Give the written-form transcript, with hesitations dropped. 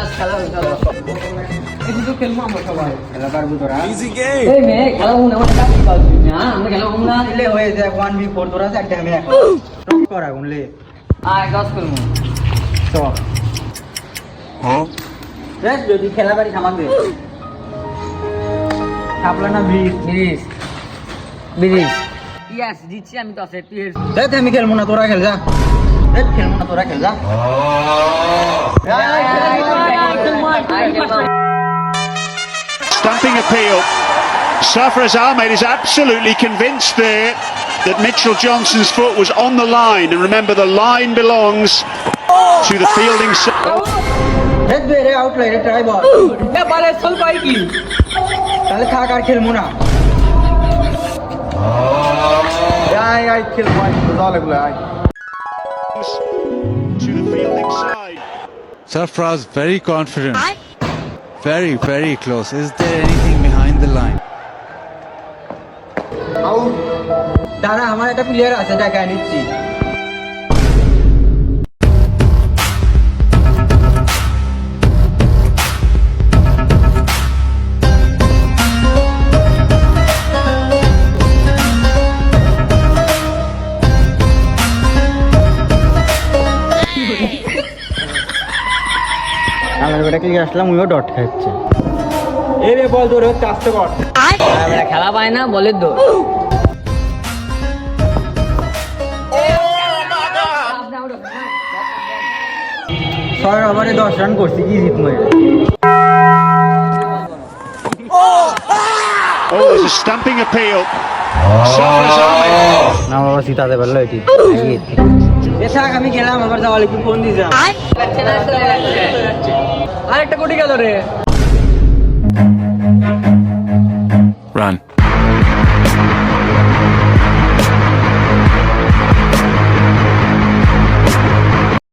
আজ খেলা হয়ে গেল এই তো খেলবো আমরা সবাই খেলা পারবো তোরা Easy game. এই মে খেলা হবো না আমরা কাছে পাচ্ছি না আমরা খেলা হবো না লে হয়ে যায় 1v4 তোরা চারটে আমি এক টপ করা গুনলে আয় গাছ করবো তো দেখ যদি খেলা বাড়ি সামান দে ছাপলা না ব্রিজ ব্রিজ ব্রিজ ইয়াস জিতছি আমি তো আছে তুই দেখ আমি খেলবো না তোরা খেল যা দেখ খেলবো না তোরা খেল যা Stumping appeal. Safraz Ahmed is absolutely convinced there that Mitchell Johnson's foot was on the line. And remember, the line belongs to the fielding side. দেখ দে রে আউট লাই রে ট্রাই বল এ বলে চল পাই কি তাহলে থাক আর খেলবো না আয় আয় খেলবো আয় দল এগুলো আয় To the fielding side. Sarfraz very confident. Very, very close. Is there anything behind the line? Out দাঁড়া আমার একটা প্লেয়ার আছে টাকা নিচ্ছি আমার বেটা কি আসলাম ওইও ডট খাচ্ছে এই রে বল তোর হচ্ছে আসতে কর আমরা খেলা পাই না বলে দো ছয় ওভারে 10 রান করছি কি জিত মরে Oh, there's a stumping appeal. Safraz Ahmed. না বাবা জিতাতে পারলো এটি এ থাক আমি গেলাম আবার যাওয়া লাগবে ফোন দিয়েছে আরেকটা কোটি গেল রে Run.